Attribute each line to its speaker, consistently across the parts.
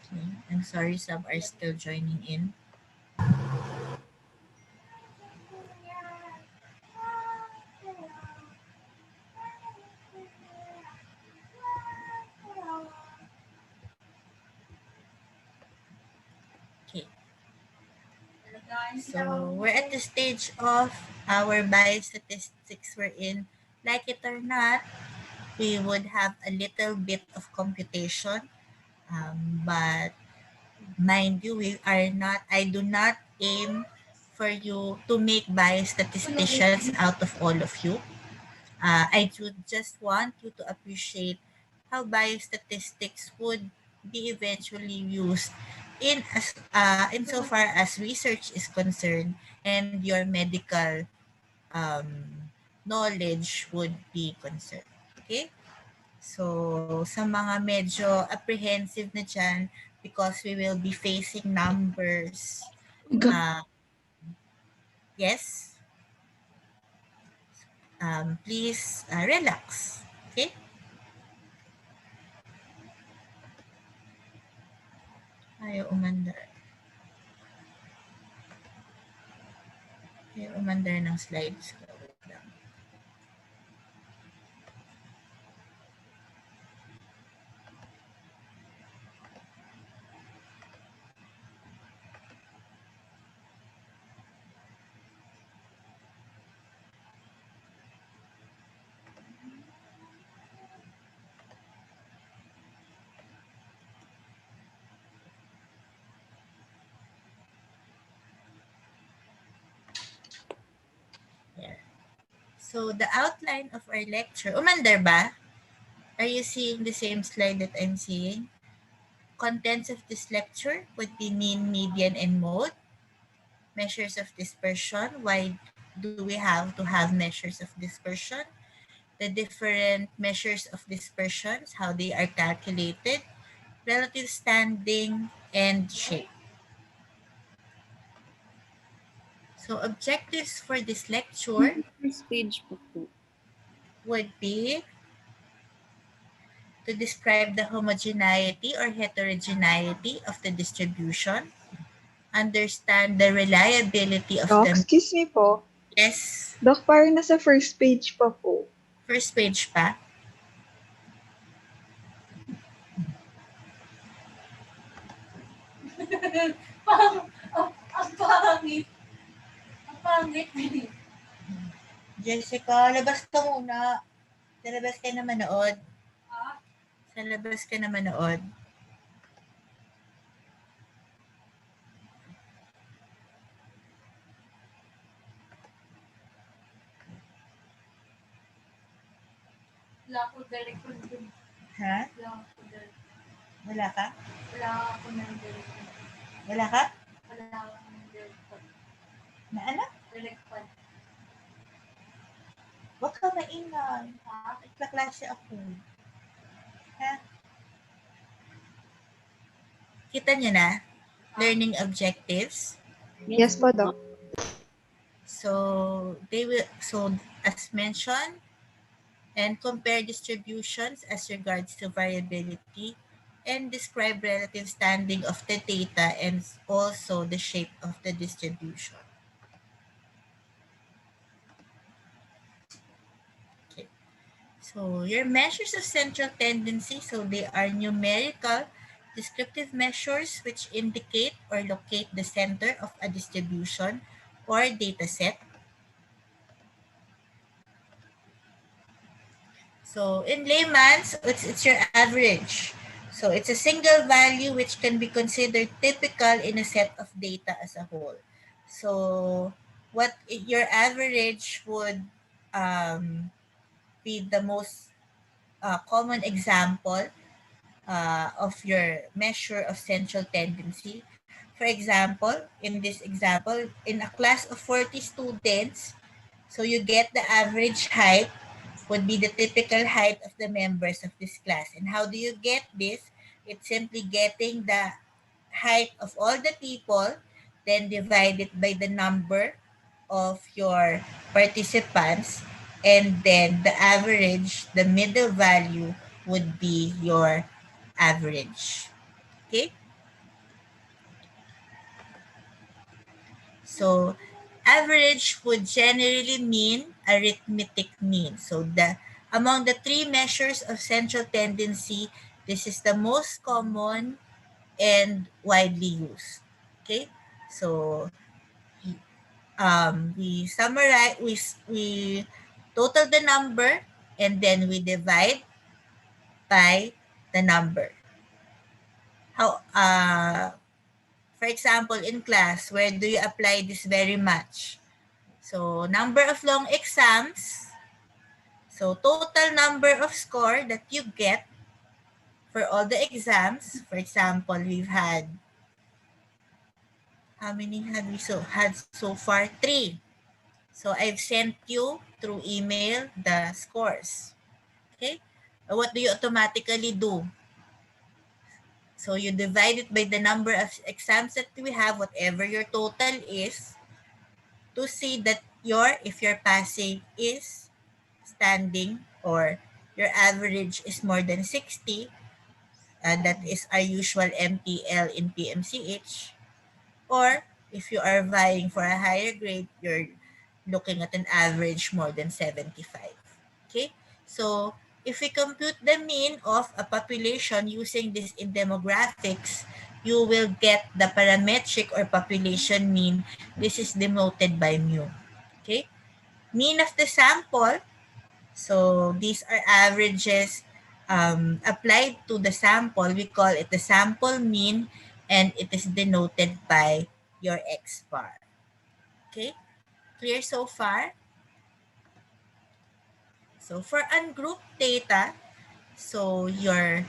Speaker 1: Okay. I'm sorry, some are still joining in. Okay. So we're at the stage of our biostatistics we're in. Like it or not, we would have a little bit of computation. But mind you, I do not aim for you to make biostatisticians out of all of you. I would just want you to appreciate how biostatistics would be eventually used insofar as research is concerned and your medical knowledge would be concerned. Okay? So, sa mga medyo apprehensive na dyan, because we will be facing numbers. Yes? Please relax. Okay? Ayaw umandar. Ayaw umandar ng slides ko. Wait lang. Here. So, the outline of our lecture. Umandar ba? Are you seeing the same slide that I'm seeing? Contents of this lecture would be mean, median, and mode. Measures of dispersion. Why do we have to have measures of dispersion? The different measures of dispersions, how they are calculated, relative standing, and shape. So objectives for this lecture
Speaker 2: First page pa po.
Speaker 1: would be to describe the homogeneity or heterogeneity of the distribution, understand the reliability of
Speaker 3: Doc,
Speaker 1: the...
Speaker 3: excuse me po.
Speaker 1: Yes,
Speaker 3: Doc, parang nasa first page pa po.
Speaker 1: first page pa.
Speaker 4: Ang pangit. Ang pangit.
Speaker 1: Jessica, labas ka muna. Sa labas ka na manood.
Speaker 4: Ha?
Speaker 1: Sa labas ka na manood.
Speaker 4: Wala ako direct dun.
Speaker 1: Ha?
Speaker 4: Wala ako direct.
Speaker 1: Wala ka?
Speaker 4: Wala ako ng direct.
Speaker 1: Wala ka?
Speaker 4: Wala ako ng direct.
Speaker 1: Na ano?
Speaker 4: Direct pad.
Speaker 1: Huwag ka maingay. Ha? Nagkaklase ako. Ha? Kita niyo na? Learning objectives.
Speaker 3: Yes po, Doc.
Speaker 1: So as mentioned, and compare distributions as regards to variability and describe relative standing of the data and also the shape of the distribution. Okay. So your measures of central tendency, so they are numerical descriptive measures which indicate or locate the center of a distribution or data set. So in layman's, it's your average. So it's a single value which can be considered typical in a set of data as a whole. So what your average would be the most common example of your measure of central tendency. For example, in this example, in a class of 40 students, so you get the average height would be the typical height of the members of this class. And how do you get this? It's simply getting the height of all the people, then divide it by the number of your participants, and then the average, the middle value would be your average. Okay? So average would generally mean arithmetic mean. So among the three measures of central tendency, this is the most common and widely used. Okay, so we summarize, we total the number, and then we divide by the number. How for example, in class, where do you apply this very much? So number of long exams, so total number of score that you get for all the exams. For example, we've had, how many had we had so far? 3. So I've sent you through email the scores. Okay? What do you automatically do? So you divide it by the number of exams that we have, whatever your total is, to see that if your passing is standing, or your average is more than 60, that is our usual MTL in PMCH, or if you are vying for a higher grade, you're looking at an average more than 75. Okay? So, if we compute the mean of a population using this in demographics, you will get the parametric or population mean. This is denoted by mu. Okay? Mean of the sample. So, these are averages applied to the sample. We call it the sample mean, and it is denoted by your X bar. Okay? Clear so far? So, for ungrouped data, so your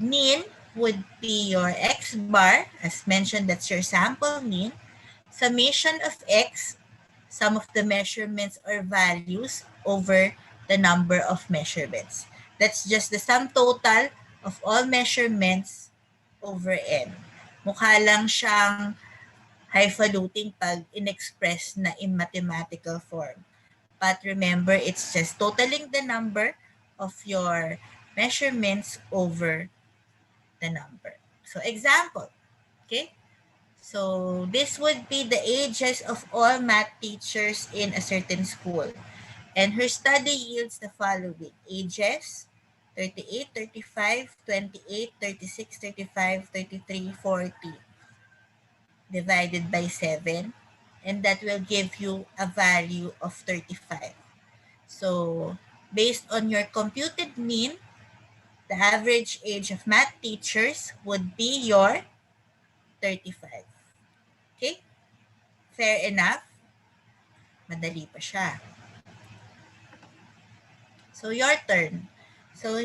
Speaker 1: mean would be your X bar. As mentioned, that's your sample mean. Summation of X, sum of the measurements or values over the number of measurements. That's just the sum total of all measurements over N. Mukha lang siyang highfalutin pag inexpress na in mathematical form. But remember, it's just totaling the number of your measurements over the number. So example, okay? So this would be the ages of all math teachers in a certain school. And her study yields the following. Ages, 38, 35, 28, 36, 35, 33, 40, divided by 7. And that will give you a value of 35. So based on your computed mean, the average age of math teachers would be your 35. Okay? Fair enough? Madali pa siya. So, your turn. So,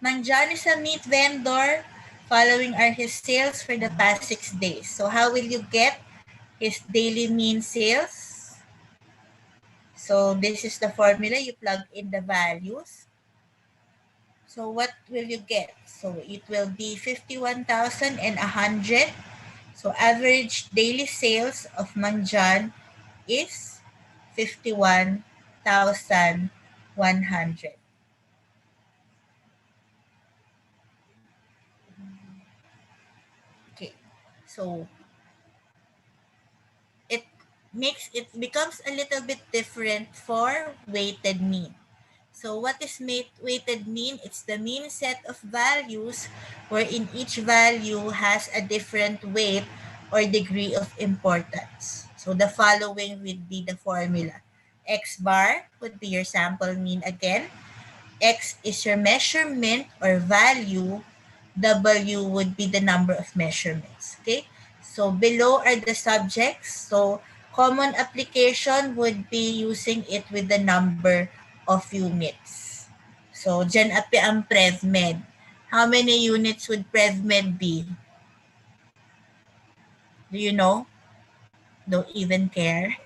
Speaker 1: Manjan is a meat vendor. Following are his sales for the past 6 days. So, how will you get his daily mean sales? So, this is the formula. You plug in the values. So, what will you get? So, it will be 51,100. So, average daily sales of Manjan is 51,100. Okay. So, it becomes a little bit different for weighted mean. So what is weighted mean? It's the mean set of values wherein each value has a different weight or degree of importance. So the following would be the formula. X bar would be your sample mean again. X is your measurement or value. W would be the number of measurements. Okay? So below are the subjects. So common application would be using it with the number of units. So dyan api ang PrevMed. How many units would PrevMed be? Do you know? Don't even care.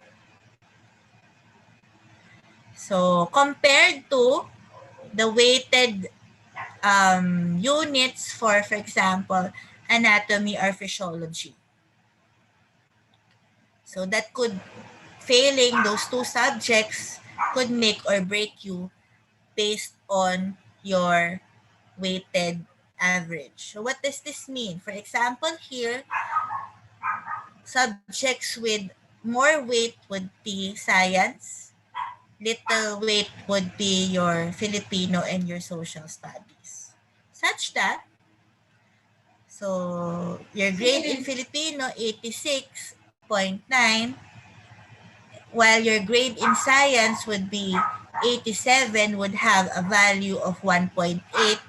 Speaker 1: So compared to the weighted units for example, anatomy or physiology. So that could, failing those two subjects could make or break you based on your weighted average. So what does this mean? For example, here, Subjects with more weight would be science, little weight would be your Filipino and your social studies. Such that, so your grade in Filipino, 86.9, while your grade in science would be 87, would have a value of 1.8.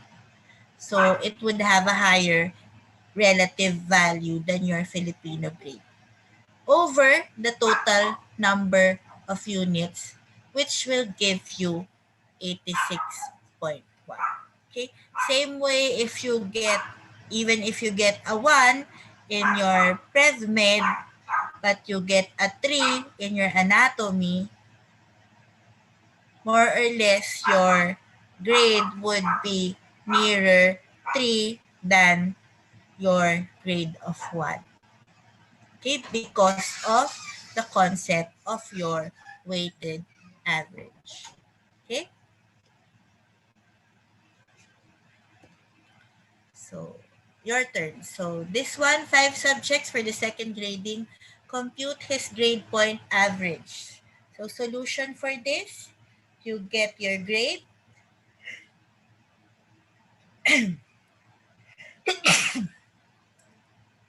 Speaker 1: So it would have a higher relative value than your Filipino grade over the total number of units, which will give you 86.1. Okay? Same way if you get, even if you get a 1 in your Prev Med, but you get a 3 in your anatomy, more or less your grade would be nearer 3 than your grade of 1. Okay? Because of the concept of your weighted average. Okay? So, your turn. So, this one, 5 subjects for the second grading. Compute his grade point average. So, solution for this, you get your grade.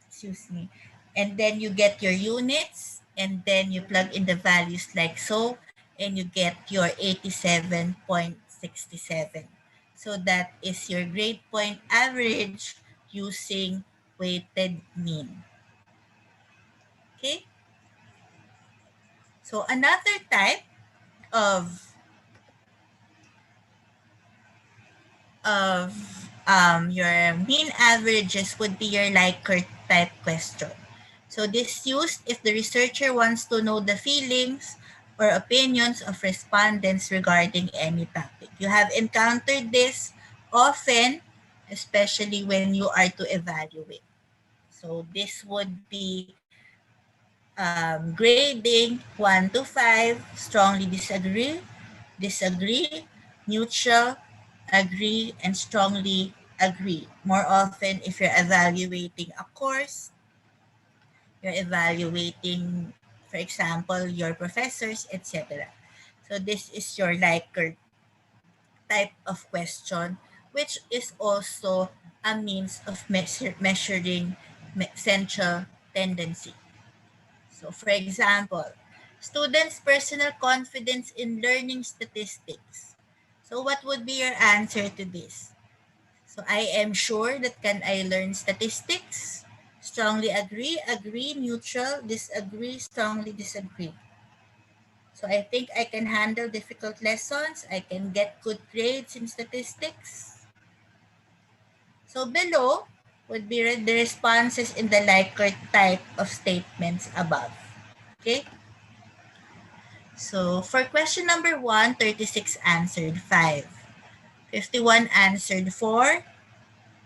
Speaker 1: Excuse me. And then you get your units, and then you plug in the values like so, and you get your 87.67. So that is your grade point average using weighted mean. Okay? So another type of your mean averages would be your Likert type question. So this used if the researcher wants to know the feelings or opinions of respondents regarding any topic. You have encountered this often, especially when you are to evaluate. So this would be grading 1 to 5, strongly disagree, disagree, neutral, agree, and strongly agree. More often, if you're evaluating a course, you're evaluating, for example, your professors, etc. So this is your Likert type of question, which is also a means of measuring central tendency. So, for example, students' personal confidence in learning statistics. So, what would be your answer to this? So, I am sure that can I learn statistics? Strongly agree, agree, neutral, disagree, strongly disagree. So, I think I can handle difficult lessons. I can get good grades in statistics. So, below would be the responses in the Likert type of statements above. Okay? So, for question number 1, 36 answered 5. 51 answered 4.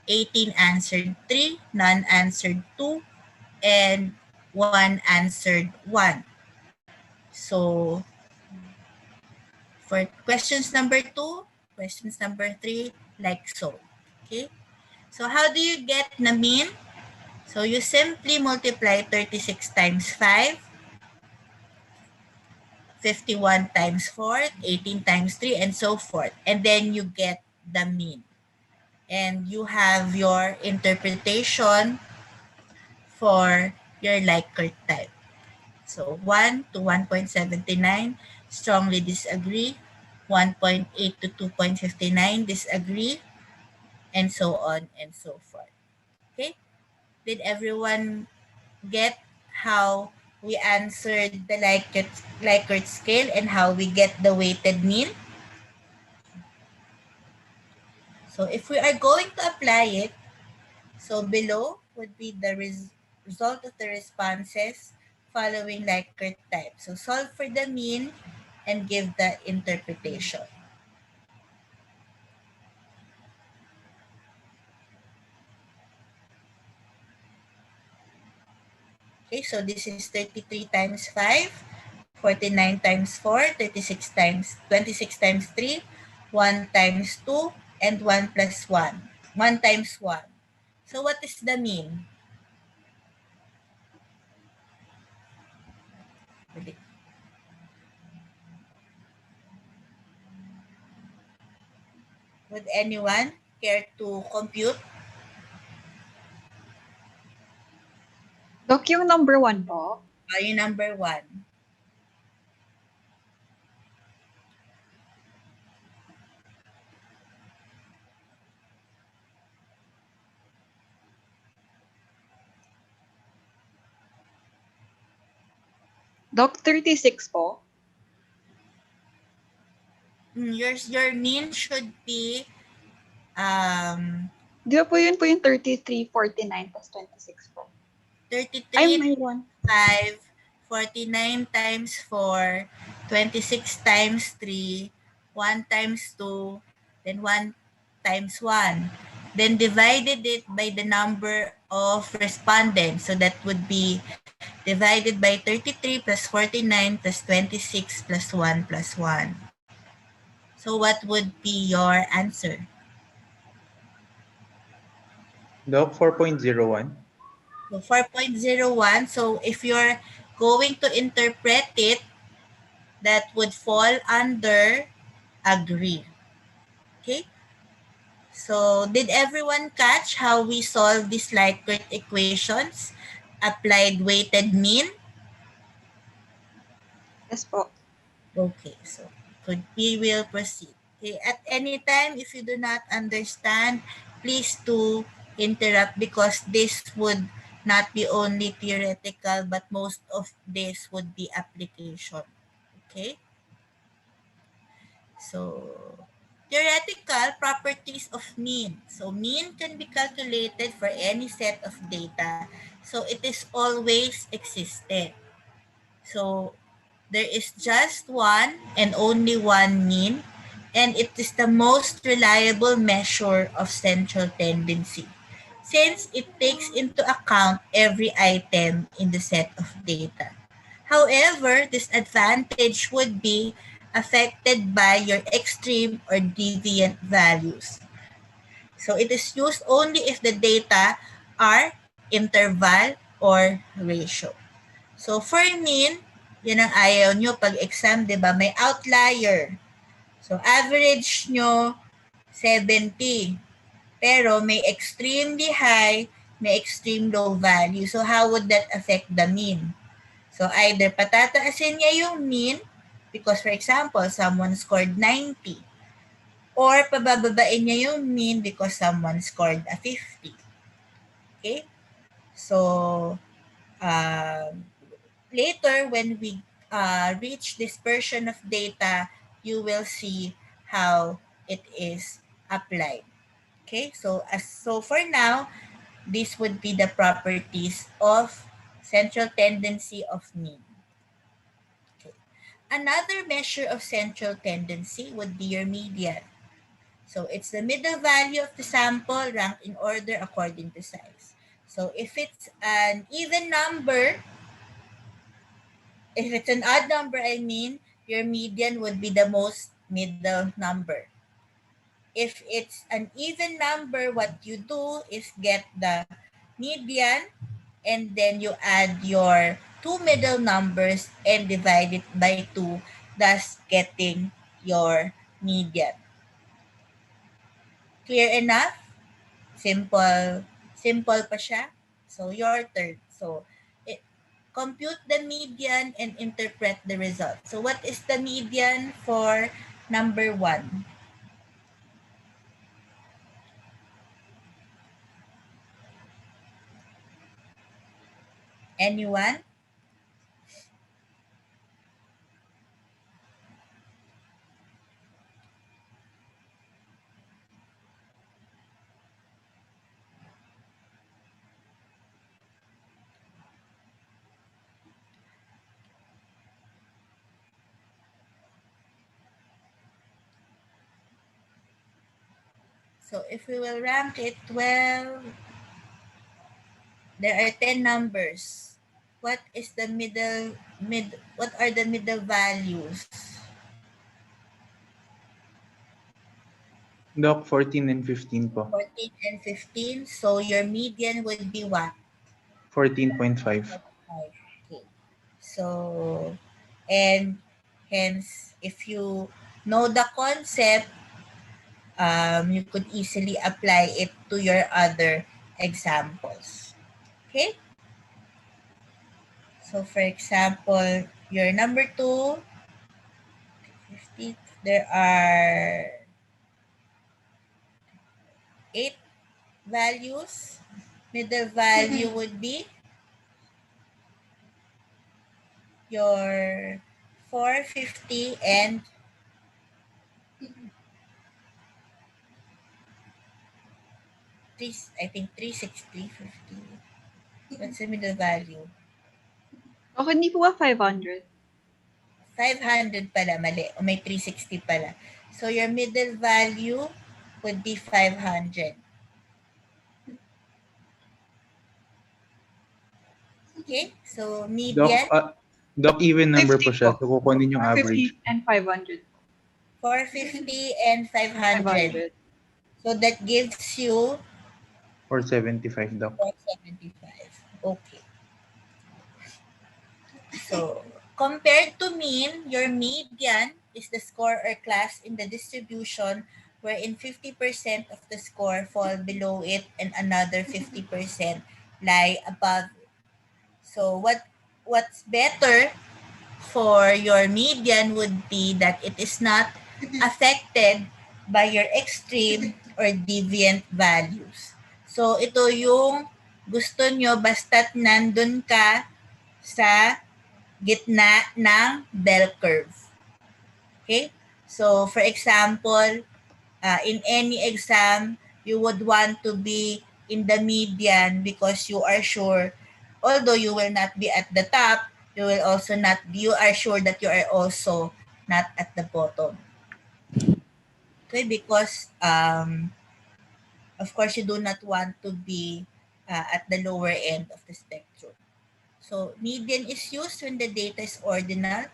Speaker 1: 18 answered 3. None answered 2. And 1 answered 1. So, for questions number 2, questions number 3, like so. Okay? So, how do you get the mean? So, you simply multiply 36 times 5, 51 times 4, 18 times 3, and so forth. And then you get the mean. And you have your interpretation for your Likert type. So 1 to 1.79, strongly disagree. 1.8 to 2.59, disagree. And so on and so forth. Okay? Did everyone get how we answered the Likert scale and how we get the weighted mean? So if we are going to apply it, so below would be the result of the responses following Likert type. So solve for the mean and give the interpretation. Okay, so this is 33 times 5, 49 times 4, 26 times 3, 1 times 2, and 1 plus 1. 1 times 1. So what is the mean? Balik. Would anyone care to compute?
Speaker 3: Doc, yung number 1 po.
Speaker 1: Yung number 1.
Speaker 3: Doc, 36 po.
Speaker 1: Your mean should be
Speaker 3: Di ba po yun po yung 33, 49, plus 26 po? Ay,
Speaker 1: 33
Speaker 3: may 1.
Speaker 1: 5, 49 times 4, 26 times 3, 1 times 2, then 1 times 1. Then divided it by the number of respondents. So that would be divided by 33 plus 49 plus 26 plus 1 plus 1. So what would be your answer?
Speaker 2: Doc, 4.01.
Speaker 1: So 4.01. So if you're going to interpret it, that would fall under agree. Okay? So did everyone catch how we solve these Likert equations? Applied weighted mean?
Speaker 3: Yes po.
Speaker 1: Okay, so we will proceed. Okay, at any time, if you do not understand, please do interrupt because this would not be only theoretical, but most of this would be application. Okay? So, theoretical properties of mean. So, mean can be calculated for any set of data. So, it is always existed. So, there is just one and only one mean, and it is the most reliable measure of central tendency since it takes into account every item in the set of data. However, this advantage would be affected by your extreme or deviant values. So it is used only if the data are interval or ratio. So for mean, yan ang ayaw nyo pag exam, di ba? May outlier. So average nyo, 70. Pero may extremely high, may extreme low value. So how would that affect the mean? So either patataasin niya yung mean because for example, someone scored 90 or pabababain niya yung mean because someone scored a 50. Okay? So later when we reach dispersion of data, you will see how it is applied. Okay? So for now, this would be the properties of central tendency of mean. Another measure of central tendency would be your median. So it's the middle value of the sample ranked in order according to size. So if it's an even number, if it's an odd number, I mean, your median would be the most middle number. If it's an even number, what you do is get the median and then you add your two middle numbers and divide it by 2, thus getting your median. Clear enough? Simple. Simple pa siya. So, your turn. So, compute the median and interpret the result. So, what is the median for number 1? Anyone? So, if we will rank it, well, there are 10 numbers. What is the what are the middle values?
Speaker 2: Doc, 14 and 15 po.
Speaker 1: 14 and 15. So your median would be what?
Speaker 2: 14.5.
Speaker 1: Okay. So And hence, if you know the concept, you could easily apply it to your other examples. Okay? So, for example, your number 2, 50, there are 8 values. Middle value would be your 450 and I think 360, 50. What's the middle value?
Speaker 3: Ako hindi po ba 500?
Speaker 1: 500 pala, mali. O may 360 pala. So, your middle value would be 500. Okay? So,
Speaker 2: Doc,
Speaker 1: median,
Speaker 2: Doc, even number
Speaker 3: 50
Speaker 2: po siya.
Speaker 3: po.
Speaker 2: So, kukunin yung average.
Speaker 3: 450 and 500.
Speaker 1: 450 and 500.
Speaker 3: 500.
Speaker 1: So, that gives you
Speaker 2: 475, Doc.
Speaker 1: 475. Okay. So, compared to mean, your median is the score or class in the distribution wherein 50% of the score fall below it and another 50% lie above it. So, what's better for your median would be that it is not affected by your extreme or deviant values. So, ito yung gusto nyo basta't nandun ka sa gitna ng bell curve. Okay? So, for example, in any exam, you would want to be in the median because you are sure, although you will not be at the top, you are sure that you are also not at the bottom. Okay? Because, of course, you do not want to be at the lower end of the spectrum. So, median is used when the data is ordinal,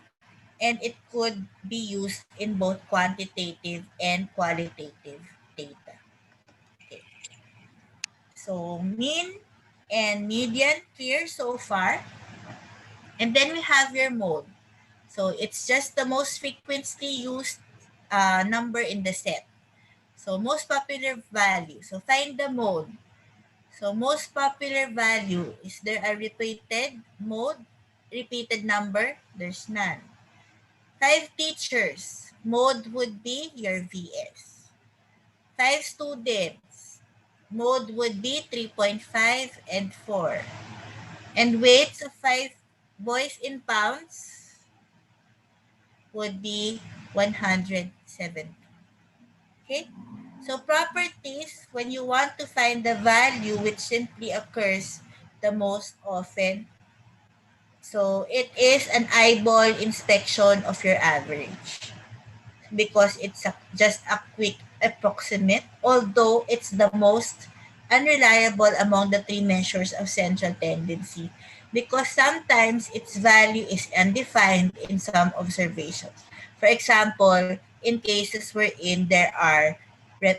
Speaker 1: and it could be used in both quantitative and qualitative data. Okay. So mean and median clear so far. And then we have your mode. So it's just the most frequently used number in the set. So most popular value. So find the mode. So most popular value, is there a repeated mode? Repeated number? There's none. 5 teachers, mode would be your VS. 5 students, mode would be 3.5 and 4. And weights of 5 boys in pounds would be 107. Okay? So properties, when you want to find the value which simply occurs the most often, so it is an eyeball inspection of your average, because it's just a quick approximate, although it's the most unreliable among the 3 measures of central tendency, because sometimes its value is undefined in some observations. For example, in cases wherein there are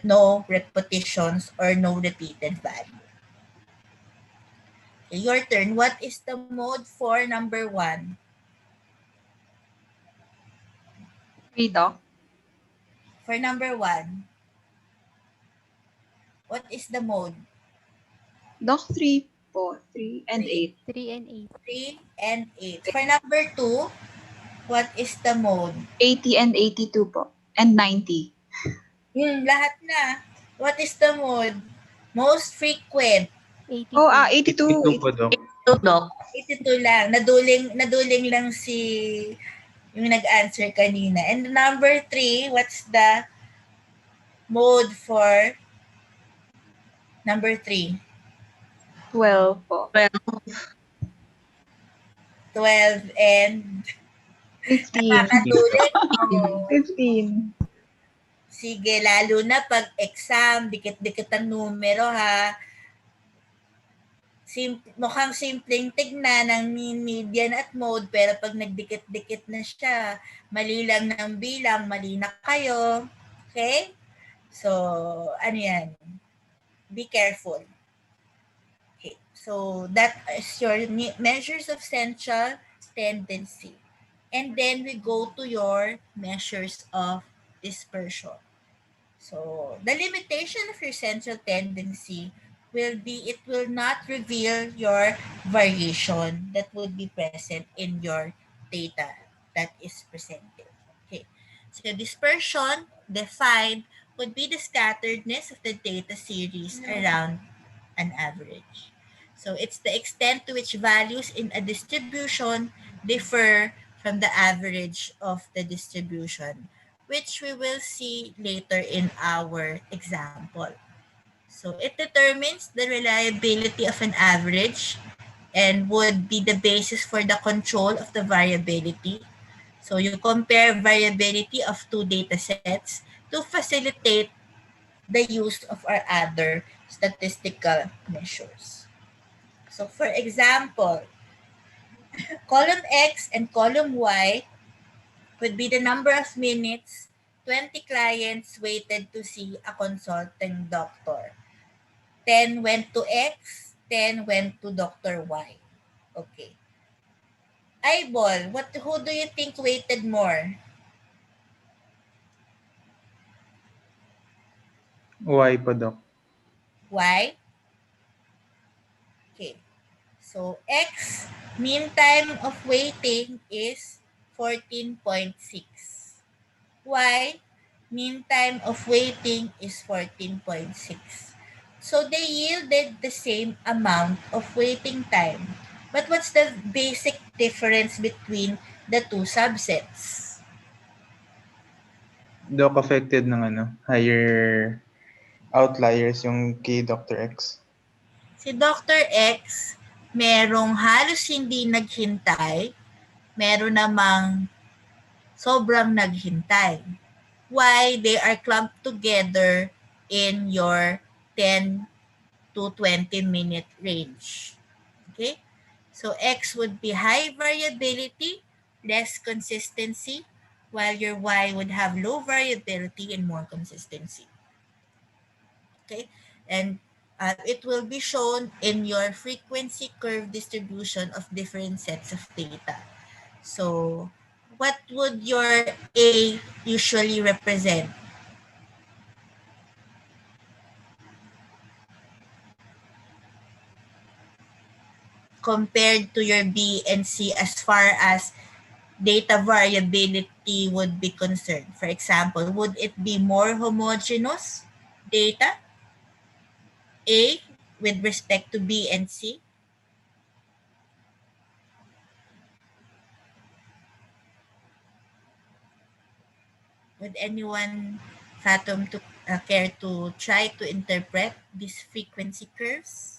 Speaker 1: no repetitions or no repeated value. Okay, your turn. What is the mode for number 1?
Speaker 3: 3, Doc.
Speaker 1: For number 1, what is the mode?
Speaker 3: Doc, 3 po. 3 and
Speaker 1: 3.
Speaker 3: 8.
Speaker 5: 3 and 8.
Speaker 1: 3 and 8. For number 2, what is the mode?
Speaker 3: 80 and 82 po. And 90.
Speaker 1: Lahat na. What is the mode? Most frequent.
Speaker 5: 82.
Speaker 3: Oh, 82.
Speaker 2: 82 po, Doc.
Speaker 1: 82 lang. Naduling lang yung nag-answer kanina. And number 3, what's the mode for number 3?
Speaker 3: 12 po.
Speaker 1: 12 and
Speaker 3: 15.
Speaker 1: nakakaduling.
Speaker 3: 15.
Speaker 1: Sige, lalo na pag exam, dikit-dikit ang numero ha. Mukhang simpleng tignan ng mean, median at mode, pero pag nagdikit-dikit na siya, mali lang ng bilang, mali na kayo. Okay? So, ano yan? Be careful. Okay. So, that is your measures of central tendency. And then we go to your measures of dispersion. So the limitation of your central tendency will be it will not reveal your variation that would be present in your data that is presented. Okay. So dispersion defined would be the scatteredness of the data series around an average. So it's the extent to which values in a distribution differ from the average of the distribution, which we will see later in our example. So it determines the reliability of an average and would be the basis for the control of the variability. So you compare variability of two data sets to facilitate the use of our other statistical measures. So for example, column X and column Y would be the number of minutes 20 clients waited to see a consulting doctor. 10 went to X, 10 went to Dr. Y. Okay. Eyeball, who do you think waited more?
Speaker 2: Why pa, Doc?
Speaker 1: Y? Okay. So X mean time of waiting is 14.6. Y mean time of waiting is 14.6. So they yielded the same amount of waiting time. But what's the basic difference between the two subsets?
Speaker 2: Doc affected ng higher outliers yung kay Dr. X.
Speaker 1: Si Dr. X, merong halos hindi naghintay, meron namang sobrang naghintay. Why they are clumped together in your 10 to 20-minute range. Okay? So X would be high variability, less consistency, while your Y would have low variability and more consistency. Okay? And it will be shown in your frequency curve distribution of different sets of data. So what would your A usually represent? Compared to your B and C as far as data variability would be concerned? For example, would it be more homogeneous data, A, with respect to B and C? Would anyone fathom to care to try to interpret these frequency curves?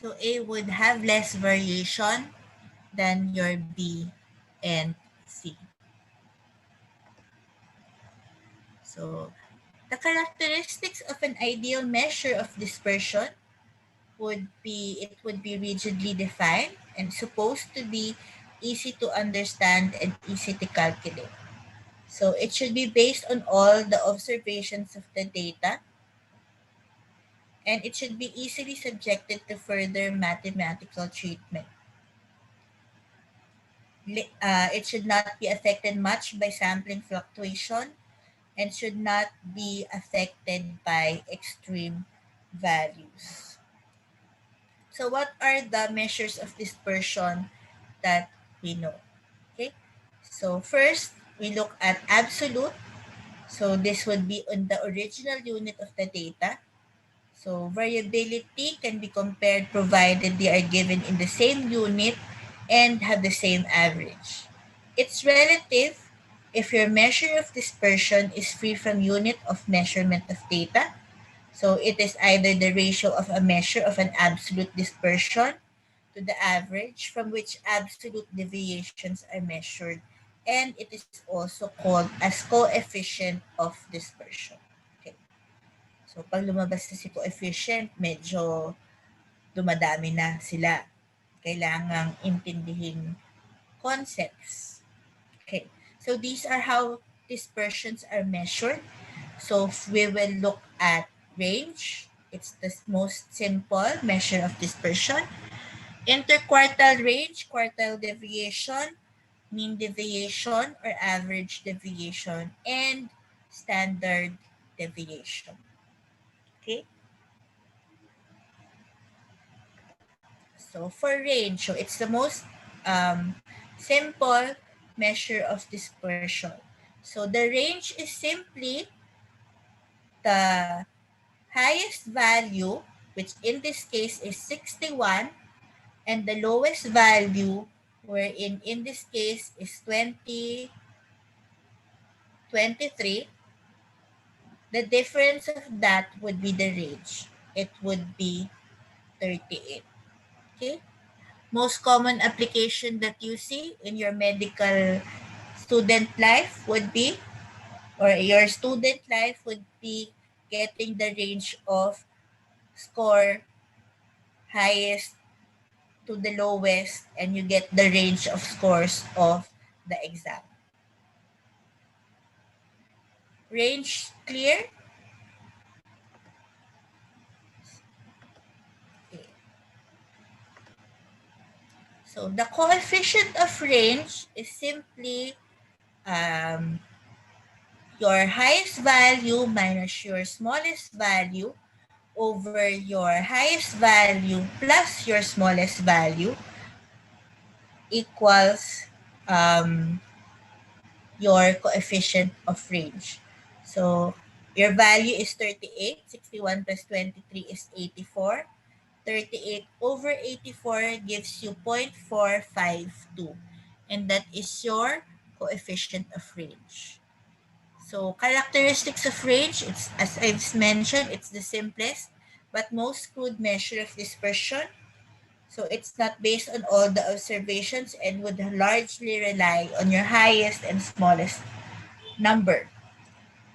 Speaker 1: So A would have less variation than your B and C. So the characteristics of an ideal measure of dispersion would be it would be rigidly defined and supposed to be easy to understand and easy to calculate. So it should be based on all the observations of the data, and it should be easily subjected to further mathematical treatment. It should not be affected much by sampling fluctuation and should not be affected by extreme values. So what are the measures of dispersion that we know? Okay. So first, we look at absolute. So this would be on the original unit of the data. So variability can be compared provided they are given in the same unit and have the same average. It's relative if your measure of dispersion is free from unit of measurement of data. So it is either the ratio of a measure of an absolute dispersion to the average from which absolute deviations are measured, and it is also called as coefficient of dispersion. Okay. So pag lumabas na si coefficient, medyo dumadami na sila. Kailangang intindihin concepts. Okay. So these are how dispersions are measured. So we will look at range. It's the most simple measure of dispersion. Interquartile range, quartile deviation, mean deviation or average deviation, and standard deviation. Okay? So for range, so it's the most simple measure of dispersion. So the range is simply the highest value, which in this case is 61, and the lowest value, wherein in this case is 20, 23. The difference of that would be the range. It would be 38. Okay? Most common application that you see in your medical student life would be, or your student life would be getting the range of score highest to the lowest, and you get the range of scores of the exam. Range clear? Okay. So the coefficient of range is simply um, your highest value minus your smallest value over your highest value plus your smallest value equals um, your coefficient of range. So your value is 38. 61 plus 23 is 84. 38 over 84 gives you 0.452. And that is your coefficient of range. So characteristics of range, it's as I've mentioned, it's the simplest but most crude measure of dispersion. So it's not based on all the observations and would largely rely on your highest and smallest number.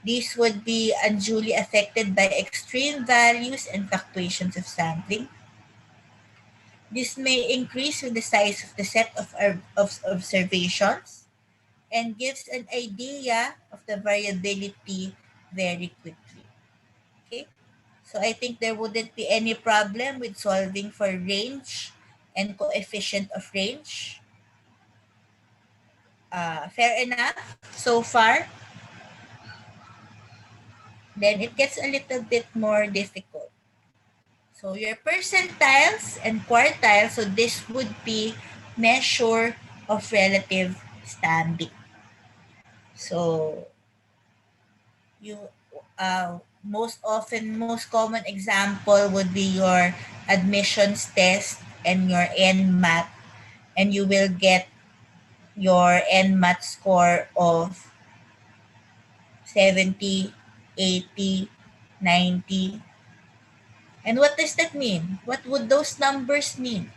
Speaker 1: These would be unduly affected by extreme values and fluctuations of sampling. This may increase with the size of the set of observations and gives an idea of the variability very quickly. Okay? So I think there wouldn't be any problem with solving for range and coefficient of range. Fair enough so far? Then it gets a little bit more difficult. So your percentiles and quartiles, so this would be measure of relative standing. So you most common example would be your admissions test and your NMAT, and you will get your NMAT score of 70, 80, 90. And what does that mean? What would those numbers mean?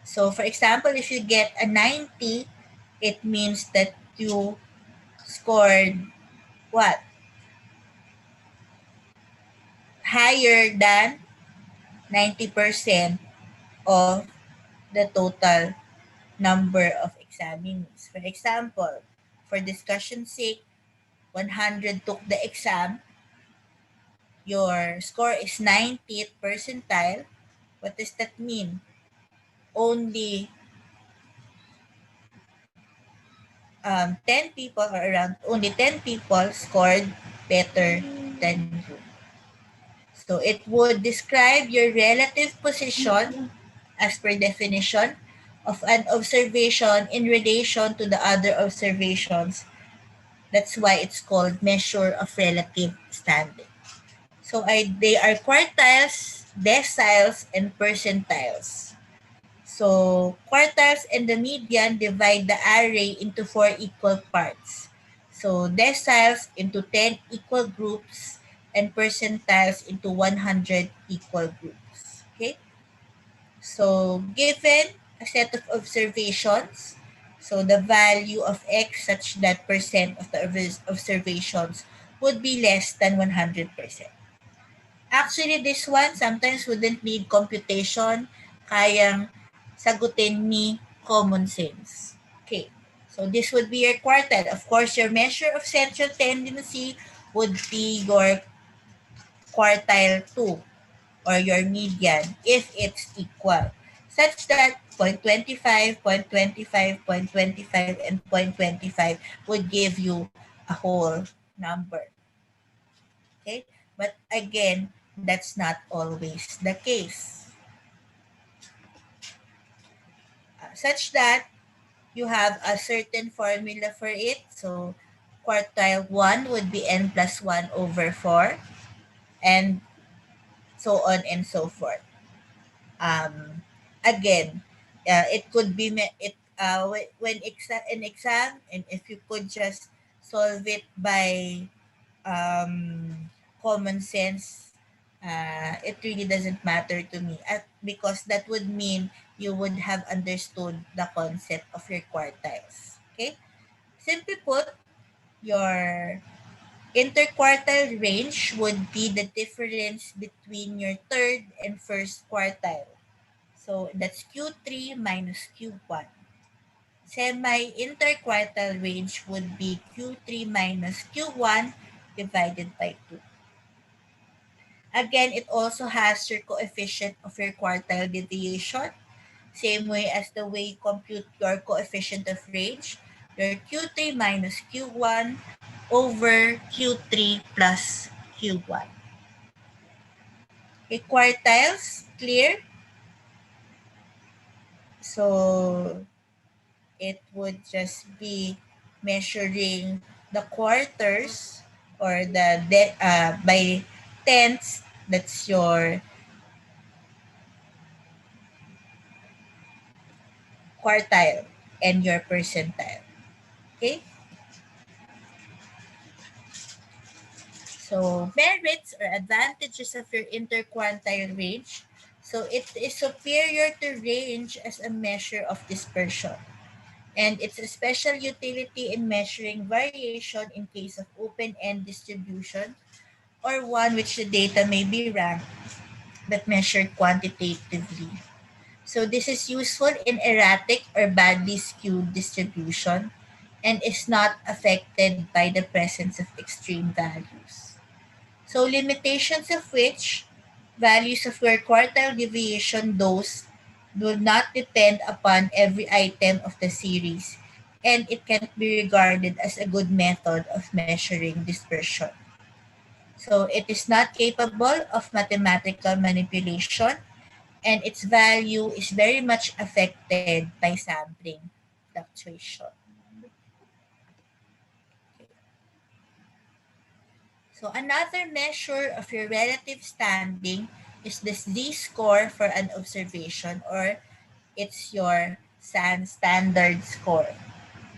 Speaker 1: So for example, if you get a 90, it means that you scored what? Higher than 90% of the total number of examinees. For example, for discussion sake, 100 took the exam, your score is 90th percentile. What does that mean? Only 10 people, or around only 10 people scored better than you. So it would describe your relative position as per definition of an observation in relation to the other observations. That's why it's called measure of relative standing. So they are quartiles, deciles, and percentiles. So quartiles and the median divide the array into 4 equal parts. So deciles into 10 equal groups and percentiles into 100 equal groups. Okay? So given a set of observations, so the value of x such that percent of the observations would be less than 100%. Actually, this one sometimes wouldn't need computation, kayang sagutin ni common sense. Okay, so this would be your quartile. Of course, your measure of central tendency would be your quartile 2 or your median if it's equal, such that 0.25, 0.25, 0.25, and 0.25 would give you a whole number. Okay, but again, that's not always the case. Such that you have a certain formula for it. So quartile 1 would be n plus 1 over 4, and so on and so forth. Again, it could be when an exam, and if you could just solve it by common sense, it really doesn't matter to me, because that would mean you would have understood the concept of your quartiles. Okay, simply put, your interquartile range would be the difference between your third and first quartile. So that's Q3 minus Q1. Semi-interquartile range would be Q3 minus Q1 divided by 2. Again, it also has your coefficient of your quartile deviation. Same way as the way you compute your coefficient of range. Your Q3 minus Q1 over Q3 plus Q1. Okay, quartiles, clear? So it would just be measuring the quarters or by tenths. That's your quartile and your percentile. Okay, so merits or advantages of your interquartile range. So it is superior to range as a measure of dispersion, and it's a special utility in measuring variation in case of open-end distribution, or one which the data may be ranked but measured quantitatively. So this is useful in erratic or badly skewed distribution and is not affected by the presence of extreme values. So limitations of which values of your quartile deviation dose do not depend upon every item of the series, and it can be regarded as a good method of measuring dispersion. So it is not capable of mathematical manipulation, and its value is very much affected by sampling fluctuation. So another measure of your relative standing is the z-score for an observation, or it's your SAN standard score.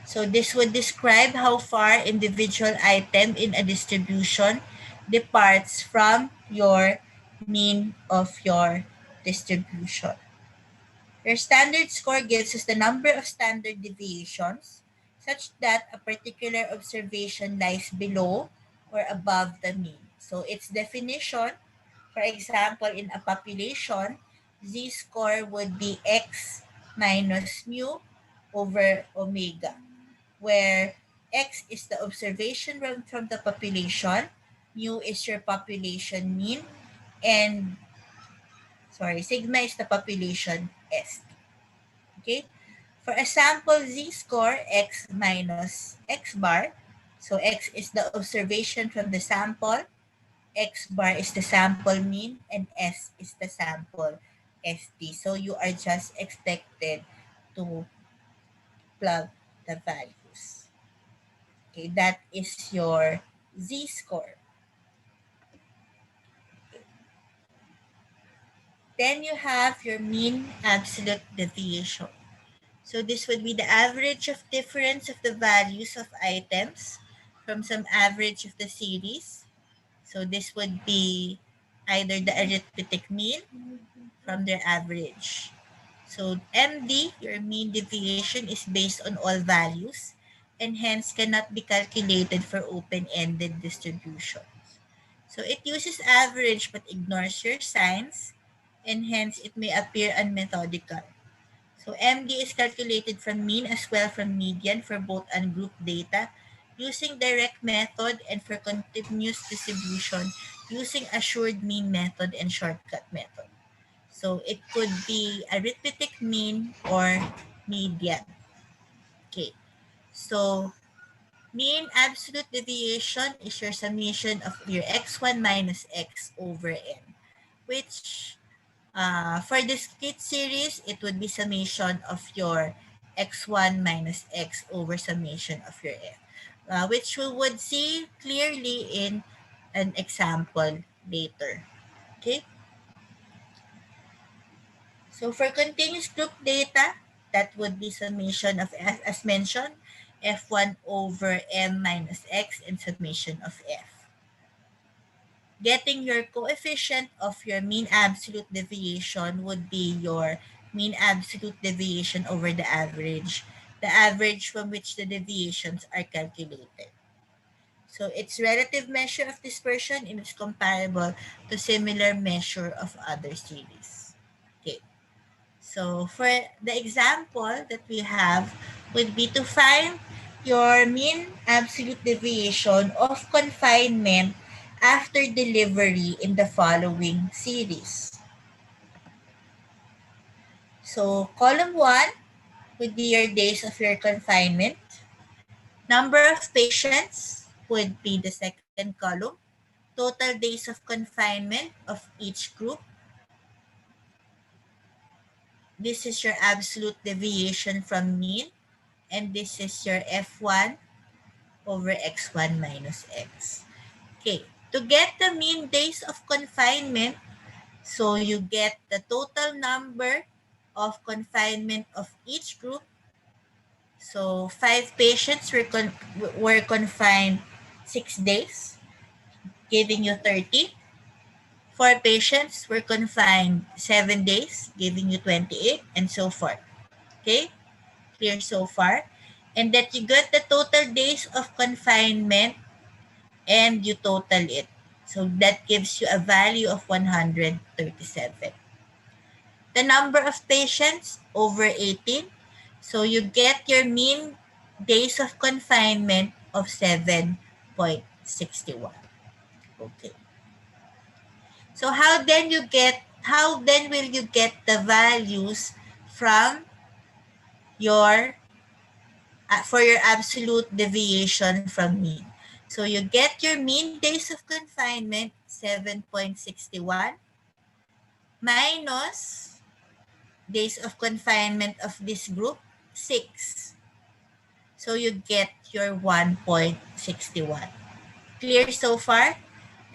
Speaker 1: So this would describe how far individual item in a distribution departs from your mean of your distribution. Your standard score gives us the number of standard deviations such that a particular observation lies below or above the mean. So its definition, for example, in a population, z-score would be x minus mu over omega, where x is the observation from the population, mu is your population mean, and sigma is the population S. Okay? For a sample z-score, x minus x bar, so x is the observation from the sample, x bar is the sample mean, and S is the sample SD. So you are just expected to plug the values. Okay, that is your z-score. Then you have your mean absolute deviation. So this would be the average of difference of the values of items from some average of the series. So this would be either the arithmetic mean from their average, So MD, your mean deviation, is based on all values and hence cannot be calculated for open-ended distributions. So it uses average but ignores your signs and hence it may appear unmethodical. So MD is calculated from mean as well from median for both ungrouped data using direct method and for continuous distribution using assured mean method and shortcut method. So it could be arithmetic mean or median. Okay. So mean absolute deviation is your summation of your x1 minus x over n, which for discrete series, it would be summation of your x1 minus x over summation of your f, which we would see clearly in an example later. Okay? So for continuous group data, that would be summation of f as mentioned, f1 over m minus x and summation of f. Getting your coefficient of your mean absolute deviation would be your mean absolute deviation over the average from which the deviations are calculated. So it's relative measure of dispersion and it's comparable to similar measure of other series. Okay. So for the example that we have would be to find your mean absolute deviation of confinement after delivery in the following series. So column 1 would be your days of your confinement. Number of patients would be the second column. Total days of confinement of each group. This is your absolute deviation from mean. And this is your F1 over X1 minus X. Okay, to get the mean days of confinement, so you get the total number of confinement of each group. So 5 patients were confined 6 days, giving you 30. 4 patients were confined 7 days, giving you 28, and so forth. Okay? Clear so far? And that you get the total days of confinement and you total it. So that gives you a value of 137. The number of patients over 18. So you get your mean days of confinement of 7.61. Okay. So how then will you get the values from your for your absolute deviation from mean? So you get your mean days of confinement 7.61 minus days of confinement of this group 6. So you get your 1.61. Clear so far?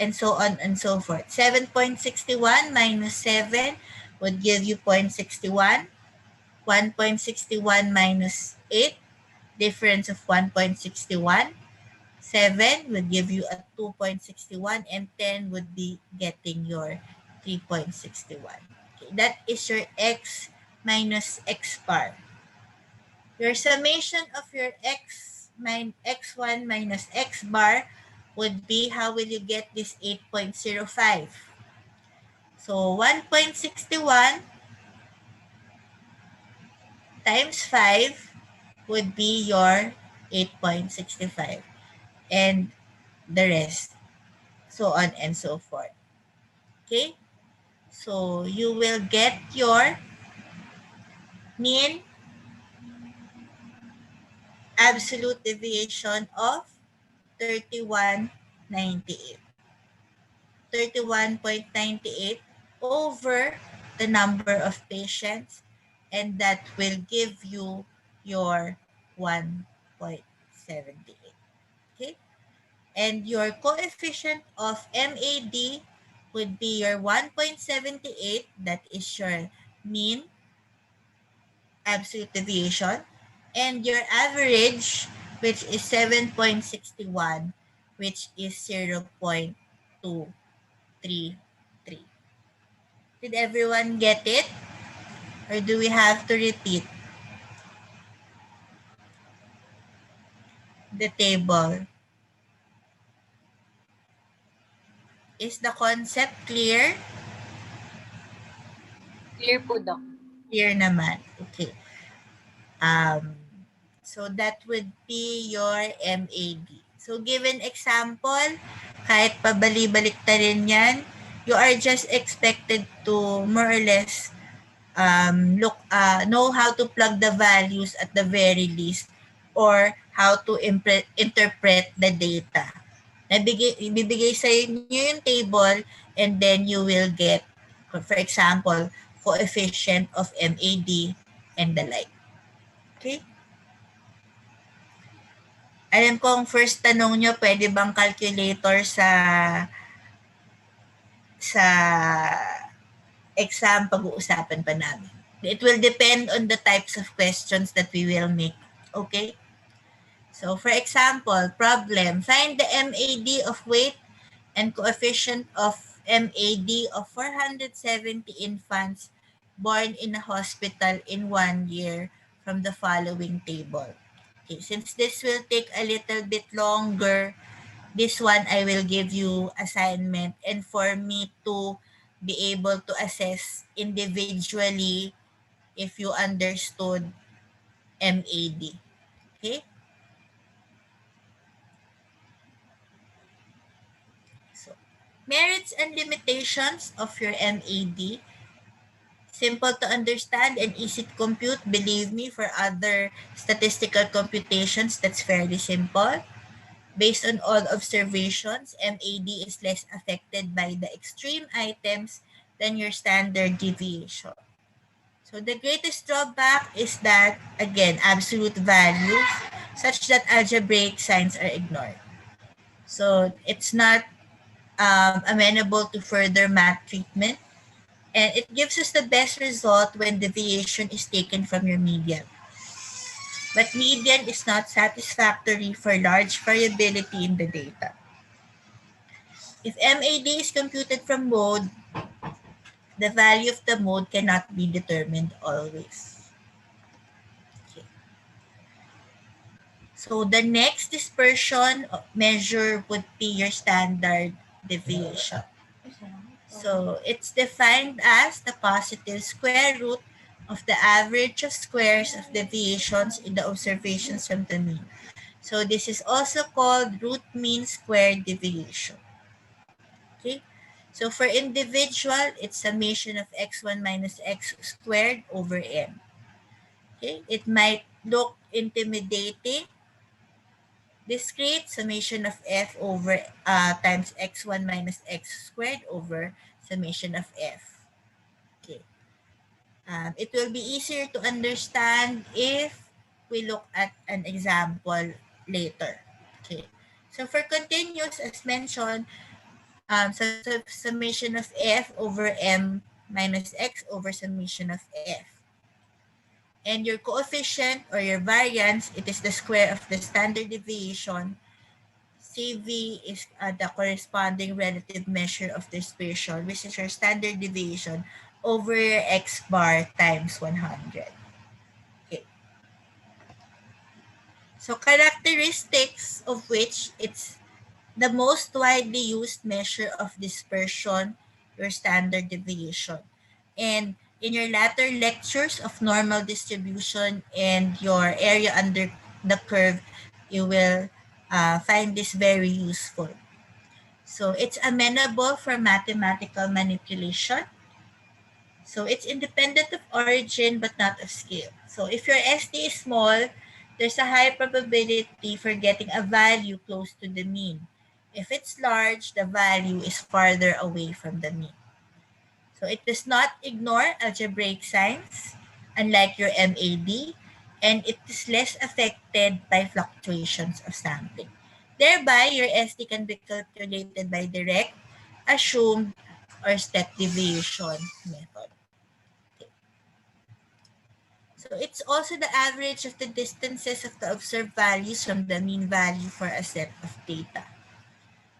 Speaker 1: And so on and so forth. 7.61 minus 7 would give you 0.61. 1.61 minus 8, difference of 1.61. 7 would give you a 2.61 and 10 would be getting your 3.61. Okay, that is your x minus x bar. Your summation of your x1 minus x bar would be, how will you get this 8.05? So 1.61 times 5 would be your 8.65 and the rest, so on and so forth. Okay? So you will get your mean absolute deviation of 31.98. 31.98 over the number of patients, and that will give you your 1.78. Okay? And your coefficient of MAD would be your 1.78, that is your mean absolute deviation, and your average, which is 7.61, which is 0.233. Did everyone get it? Or do we have to repeat the table? Is the concept clear?
Speaker 3: Clear po, Doc.
Speaker 1: Clear naman. Okay. Um, so that would be your MAD. So given example, kahit pabali-balik ta rin yan, you are just expected to more or less know how to plug the values at the very least or how to interpret the data. Ibibigay sa inyo yung table and then you will get, for example, coefficient of MAD and the like. Okay? Alam kong first tanong nyo, pwede bang calculator sa exam pag-uusapan pa namin. It will depend on the types of questions that we will make. Okay? So, for example, problem, find the MAD of weight and coefficient of MAD of 470 infants born in a hospital in 1 year from the following table. Okay, since this will take a little bit longer, this one I will give you assignment and for me to be able to assess individually if you understood MAD. Okay? So, merits and limitations of your MAD. Simple to understand and easy to compute. Believe me, for other statistical computations, that's fairly simple. Based on all observations, MAD is less affected by the extreme items than your standard deviation. So the greatest drawback is that, again, absolute values such that algebraic signs are ignored. So it's not amenable to further math treatment. And it gives us the best result when deviation is taken from your median. But median is not satisfactory for large variability in the data. If MAD is computed from mode, the value of the mode cannot be determined always. Okay. So the next dispersion measure would be your standard deviation. So it's defined as the positive square root of the average of squares of deviations in the observations from the mean. So this is also called root mean squared deviation. Okay? So for individual, it's summation of x1 minus x squared over n. Okay? It might look intimidating. Discrete, summation of f over times x1 minus x squared over summation of f. Okay. It will be easier to understand if we look at an example later. Okay. So for continuous, as mentioned, summation of f over m minus x over summation of f. And your coefficient or your variance, it is the square of the standard deviation. CV is the corresponding relative measure of dispersion, which is your standard deviation over your x bar times 100. Okay. So characteristics of which it's the most widely used measure of dispersion, your standard deviation. And in your latter lectures of normal distribution and your area under the curve, you will find this very useful. So it's amenable for mathematical manipulation. So it's independent of origin but not of scale. So if your SD is small, there's a high probability for getting a value close to the mean. If it's large, the value is farther away from the mean. So it does not ignore algebraic signs, unlike your MAD, and it is less affected by fluctuations of sampling. Thereby, your SD can be calculated by direct, assumed, or step deviation method. Okay. So it's also the average of the distances of the observed values from the mean value for a set of data.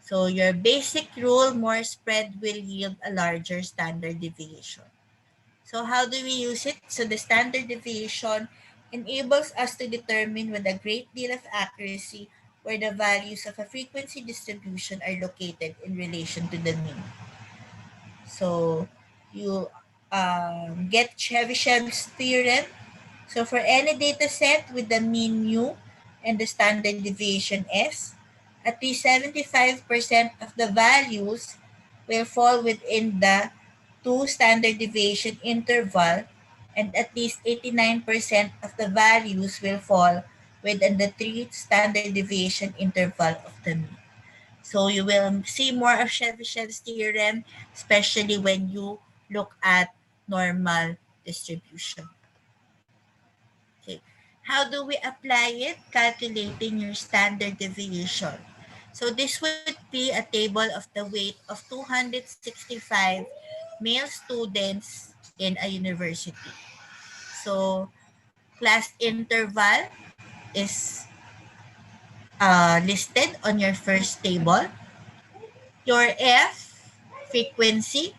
Speaker 1: So your basic rule, more spread will yield a larger standard deviation. So how do we use it? So the standard deviation enables us to determine with a great deal of accuracy where the values of a frequency distribution are located in relation to the mean. So you get Chebyshev's theorem. So for any data set with the mean mu and the standard deviation s, at least 75% of the values will fall within the 2 standard deviation interval, and at least 89% of the values will fall within the 3 standard deviation interval of the mean. So you will see more of Chebyshev's theorem, especially when you look at normal distribution. Okay. How do we apply it? Calculating your standard deviation. So this would be a table of the weight of 265 male students in a university. So class interval is listed on your first table. Your F, frequency.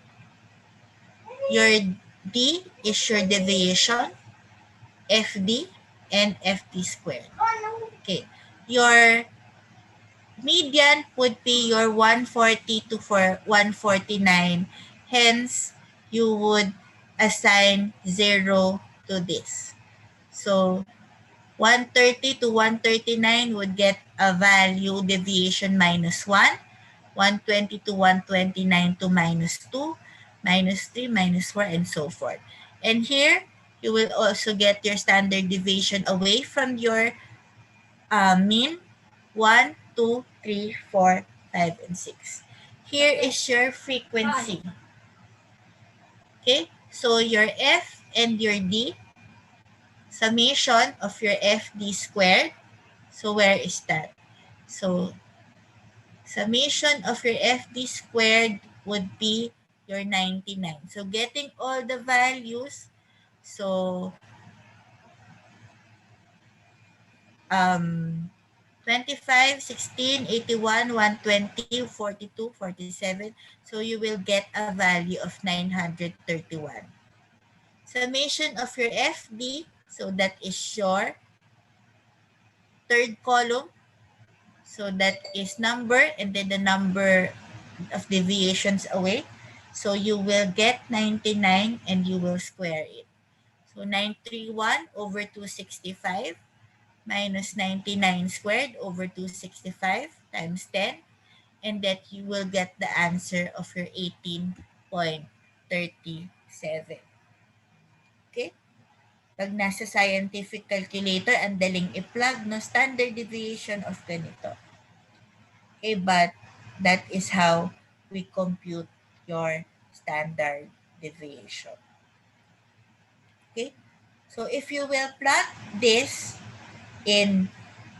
Speaker 1: Your D is your deviation, FD, and FD squared. Okay. Your median would be your 140 to 149. Hence, you would assign 0 to this. So, 130 to 139 would get a value deviation minus 1. 120 to 129 to minus 2, minus 3, minus 4, and so forth. And here, you will also get your standard deviation away from your mean, 1, 2, 3, 4, 5, and 6. Here is your frequency. Okay, so your F and your D, summation of your FD squared. So where is that? So summation of your FD squared would be your 99. So getting all the values, so 25, 16, 81, 120, 42, 47. So you will get a value of 931. Summation of your FD, so that is your third column. So that is number and then the number of deviations away. So you will get 99 and you will square it. So 931 over 265 minus 99 squared over 265 times 10, and that you will get the answer of your 18.37. Okay? Pag nasa scientific calculator, ang daling i-plug no standard deviation of ganito. Okay, but that is how we compute your standard deviation. Okay? So if you will plot this in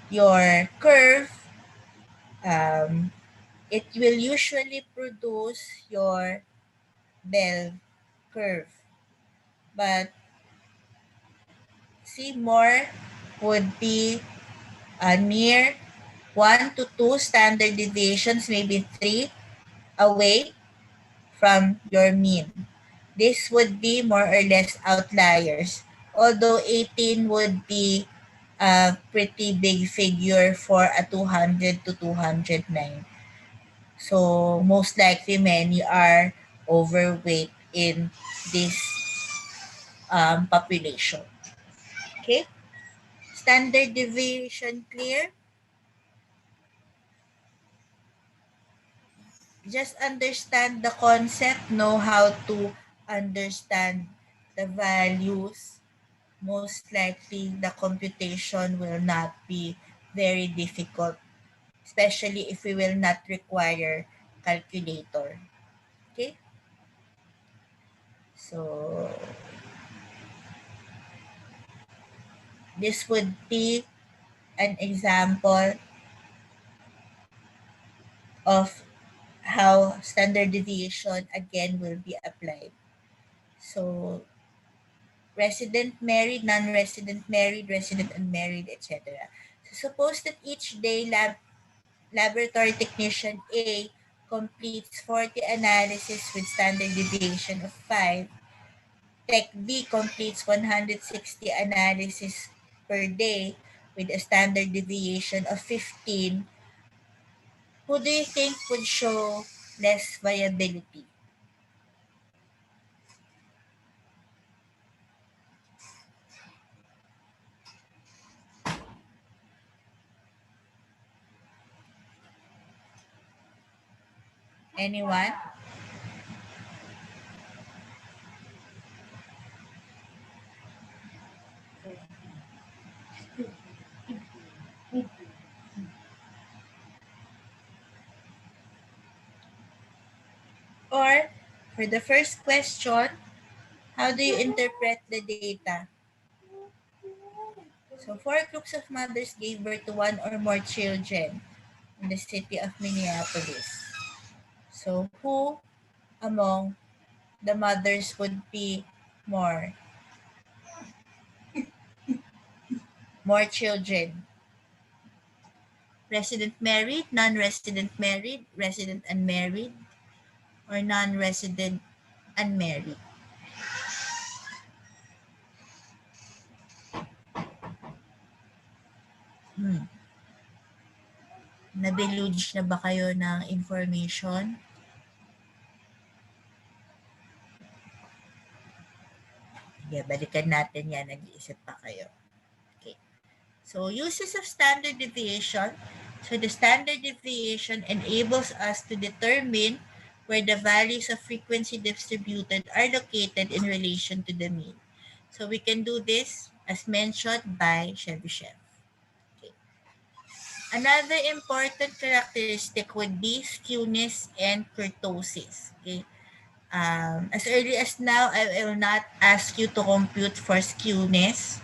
Speaker 1: your curve, it will usually produce your bell curve. But see, more would be near 1 to 2 standard deviations, maybe 3 away from your mean. This would be more or less outliers. Although 18 would be a pretty big figure for a 200 to 209. So most likely many are overweight in this population. Okay? Standard deviation clear? Just understand the concept, know how to understand the values. Most likely the computation will not be very difficult, especially if we will not require calculator. Okay? So this would be an example of how standard deviation again will be applied. So resident married, non-resident married, resident unmarried, etc. So suppose that each day laboratory technician A completes 40 analysis with standard deviation of 5. Tech B completes 160 analysis per day with a standard deviation of 15, who do you think would show less viability? Anyone? Or for the first question, how do you interpret the data? So, four groups of mothers gave birth to one or more children in the city of Minneapolis. So, who among the mothers would be more more children? Resident married, non-resident married, resident unmarried, or non-resident unmarried? Hmm. Nadeluge na ba kayo ng information? Sige, balikan natin yan. Nag-iisip pa kayo. Okay. So, uses of standard deviation. So, the standard deviation enables us to determine where the values of frequency distributed are located in relation to the mean. So, we can do this as mentioned by Chebyshev. Okay. Another important characteristic would be skewness and kurtosis. Okay. As early as now, I will not ask you to compute for skewness.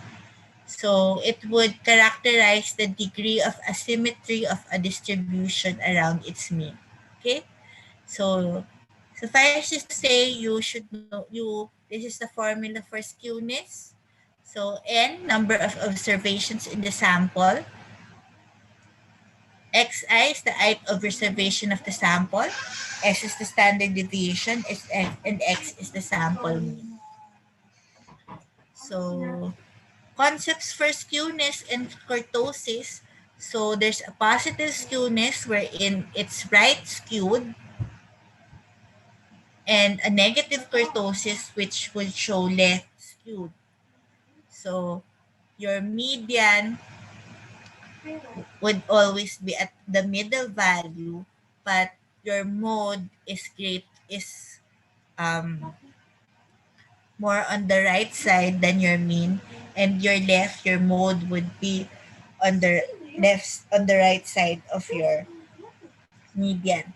Speaker 1: So it would characterize the degree of asymmetry of a distribution around its mean. Okay? So suffice it to say, you should know this is the formula for skewness. So n, number of observations in the sample. Xi is the height of observation of the sample. S is the standard deviation, and X is the sample mean. So concepts for skewness and kurtosis. So there's a positive skewness wherein it's right skewed, and a negative kurtosis which would show left skewed. So your median would always be at the middle value, but your mode is more on the right side than your mean, and your mode would be on the on the right side of your median.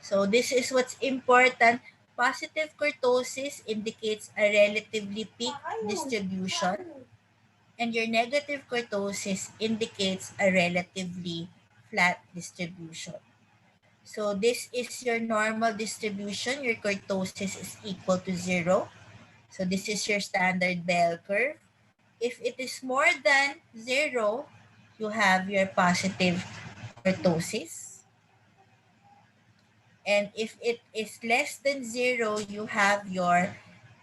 Speaker 1: So this is what's important. Positive kurtosis indicates a relatively peak distribution, and your negative kurtosis indicates a relatively flat distribution. So this is your normal distribution. Your kurtosis is equal to 0. So this is your standard bell curve. If it is more than 0, you have your positive kurtosis. And if it is less than 0, you have your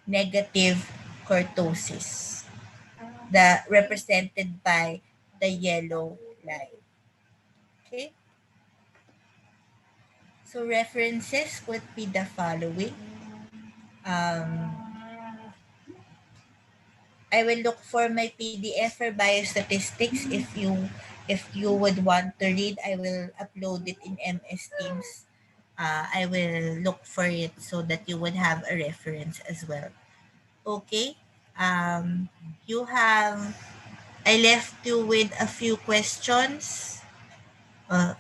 Speaker 1: negative kurtosis, represented by the yellow line. Okay? So references would be the following. Um, I will look for my PDF for biostatistics. If you would want to read, I will upload it in MS Teams. I will look for it so that you would have a reference as well. Okay. You have. I left you with a few questions.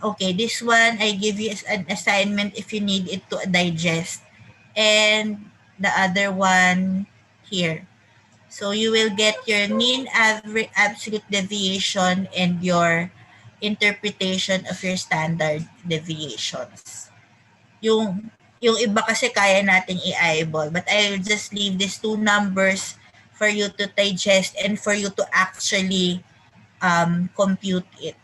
Speaker 1: Okay, this one I give you as an assignment if you need it to digest, and the other one here. So you will get your mean average absolute deviation and your interpretation of your standard deviations. Yung iba kasi kaya nating i-eyeball, but I'll just leave these two numbers for you to digest and for you to actually compute it.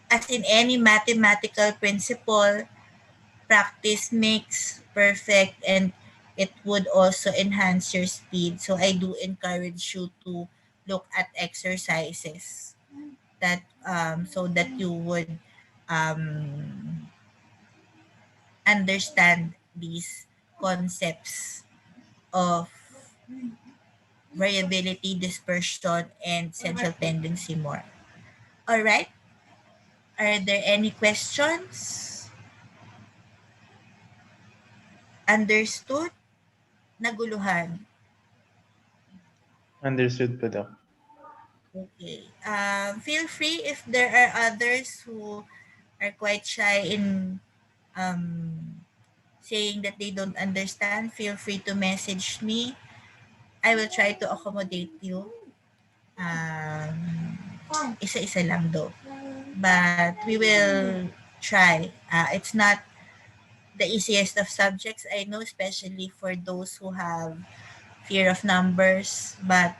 Speaker 1: As in any mathematical principle, practice makes perfect, and it would also enhance your speed. So I do encourage you to look at exercises that so that you would um, understand these concepts of variability, dispersion, and central tendency more. All right. Are there any questions? Understood? Naguluhan?
Speaker 2: Understood po, Doc.
Speaker 1: Okay. Feel free if there are others who are quite shy in saying that they don't understand. Feel free to message me. I will try to accommodate you. Isa-isa lang though. But we will try. It's not the easiest of subjects, I know, especially for those who have fear of numbers. But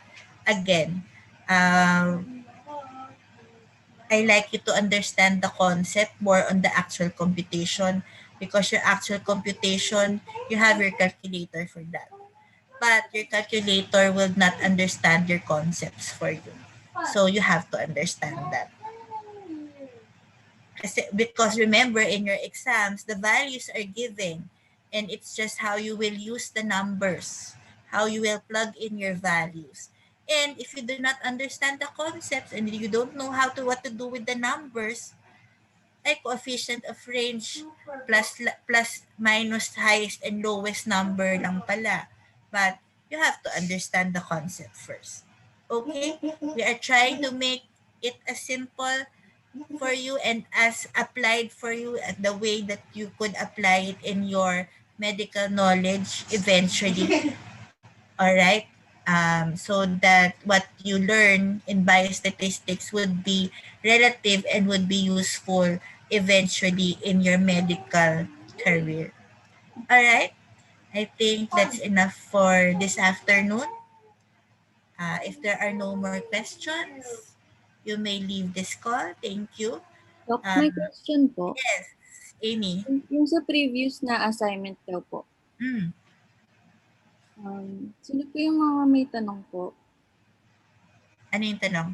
Speaker 1: again, I like you to understand the concept more on the actual computation, because your actual computation, you have your calculator for that. But your calculator will not understand your concepts for you. So you have to understand that. Because remember, in your exams, the values are given, and it's just how you will use the numbers, how you will plug in your values. And if you do not understand the concepts and you don't know what to do with the numbers, ay coefficient of range plus minus highest and lowest number lang pala. But you have to understand the concept first. Okay? We are trying to make it as simple for you and as applied for you at the way that you could apply it in your medical knowledge eventually. All right? So that what you learn in biostatistics would be relative and would be useful eventually in your medical career. All right? I think that's enough for this afternoon. If there are no more questions, you may leave this call. Thank you.
Speaker 5: Doc,
Speaker 1: Uh,
Speaker 5: may question po.
Speaker 1: yes, Amy.
Speaker 5: Yung sa previous na assignment daw po,
Speaker 1: Mm.
Speaker 5: sino po yung mga may tanong po?
Speaker 1: Ano yung tanong?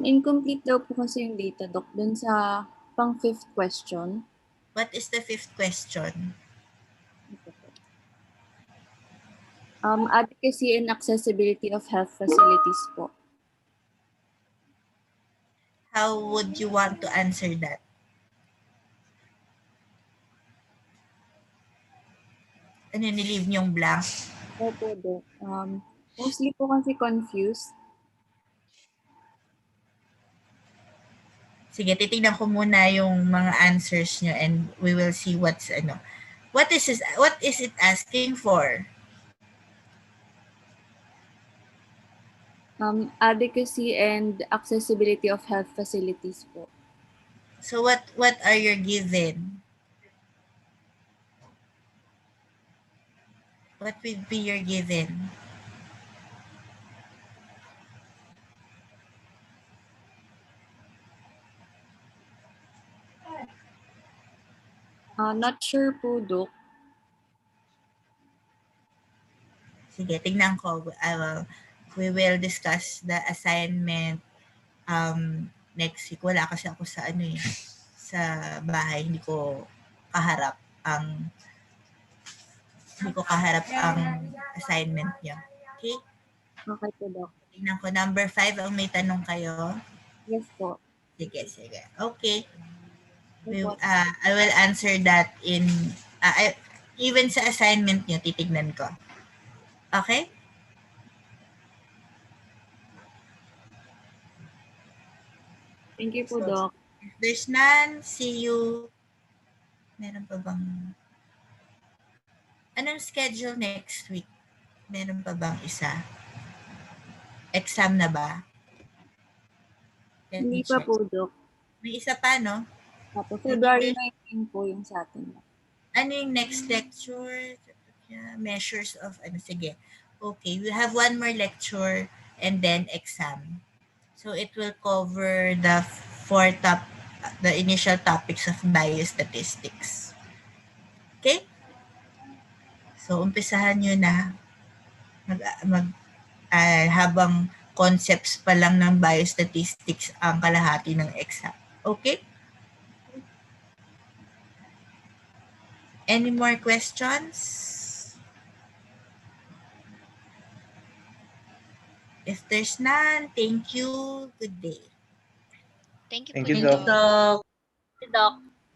Speaker 5: Incomplete daw po kasi yung data, Doc, dun sa pang fifth question.
Speaker 1: What is the fifth question?
Speaker 5: Ito po. Adequacy and accessibility of health facilities po.
Speaker 1: How would you want to answer that? Ano, nilive niyong blank?
Speaker 5: Opo, Doc. Mostly po kasi confused.
Speaker 1: Sige, titignan ko muna yung mga answers niyo and we will see what's ano. What is it asking for?
Speaker 5: Adequacy and accessibility of health facilities po.
Speaker 1: So what are your given? What will be your given?
Speaker 5: Not sure po, Doc.
Speaker 1: Sige, tignan ko. We will discuss the assignment next week. Wala kasi ako sa sa bahay. Ang hindi ko kaharap ang assignment niya. Okay?
Speaker 5: Okay po, Doc.
Speaker 1: Tingnan ko, number 5 ang may tanong kayo.
Speaker 5: Yes po.
Speaker 1: Sige. Okay.
Speaker 5: Opo.
Speaker 1: I will answer that in, even sa assignment niyo, titignan ko. Okay?
Speaker 5: Thank you po,
Speaker 1: So,
Speaker 5: Doc.
Speaker 1: if there's none, see you. Meron pa bang, anong schedule next week? Meron pa bang isa? Exam na ba? Let me
Speaker 5: Hindi pa
Speaker 1: check.
Speaker 5: po, Doc.
Speaker 1: May isa pa, no?
Speaker 5: Opo, February 19 po yung sa atin.
Speaker 1: Ano yung next lecture? Measures of, sige. Okay, we have one more lecture and then exam. So it will cover the the initial topics of biostatistics. Okay? So, umpisahan nyo na habang concepts pa lang ng biostatistics ang kalahati ng exam. Okay? Any more questions? If there's none, thank you. Good day.
Speaker 6: Thank you
Speaker 2: Thank
Speaker 6: po,
Speaker 2: you,
Speaker 1: Thank you,
Speaker 2: Doc.
Speaker 6: Doc.
Speaker 1: Doc.